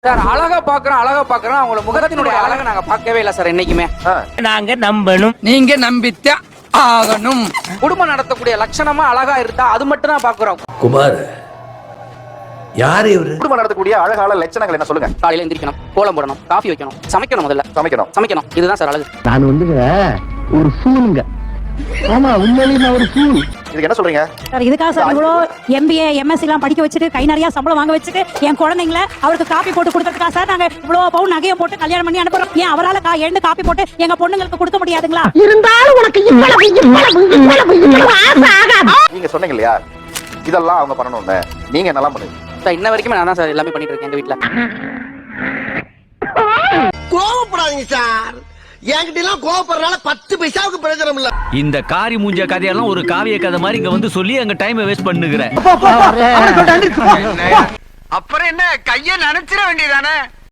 Sir அழகா பாக்குறோம் அவங்களோட முகத்தினுடைய அழகை நாங்க பார்க்கவே இல்லை சார் என்னைக்குமே. நாங்க நம்பணும், நீங்க நம்பித்த ஆகணும். குடும்பம் நடத்தக்கூடிய லட்சணமா அழகா இருந்தா அது மட்டும் தான் பாக்குறோம். குமார் யாரு இவரு? குடும்பம் நடத்தக்கூடிய அழகான லட்சணங்கள் என்ன சொல்லுங்க? காலையில எந்திரிக்கணும், கோலம் போடணும், காஃபி வைக்கணும், சமைக்கணும், முதல்ல சமைக்கணும். இதுதான் சார் அழகு. நான் ஒரு ஃபூலுங்க. ஆமா, உண்மையிலேயே நான் ஒரு ஃபூல். இதுக்கு என்ன சொல்றீங்க சார்? இதுக்காக சார் இவ்வளோ MBA MSc எல்லாம் படிக்க வச்சுட்டு கை நிறைய சம்பளம் வாங்க வச்சுட்டு என் குழந்தைங்களை அவருக்கு காப்பி போட்டு கொடுக்கறதுக்கா சார் நாங்க இவ்வளோ பவுன் நகையை போட்டு கல்யாணம் பண்ணி அனுப்புறோம்? ஏன் அவரால் எழுந்து காப்பி போட்டு எங்க பொண்ணுங்களுக்கு கொடுக்க முடியாதுங்களா? இருந்தாலும் உனக்கு நீங்க சொன்னீங்க இல்லையா, இதெல்லாம் அவங்க பண்ணணும்னு, நீங்க என்னெல்லாம் பண்ணுங்க சார் இன்ன வரைக்குமே நான் தான் சார் எல்லாமே பண்ணிட்டு இருக்கேன் எங்க வீட்டுல. கோவப்படாதீங்க சார், என்கிட்ட எல்லாம் கோவப்படுறதுனால 10 பைசாவுக்கு பிரயோஜனம் இல்ல. இந்த காரி மூஞ்ச கதையெல்லாம் ஒரு காவிய கதை மாதிரி இங்க வந்து சொல்லி அங்க டைம் வேஸ்ட் பண்ணுகிற. அப்புறம் என்ன, கைய நினைச்சிட வேண்டியதானே?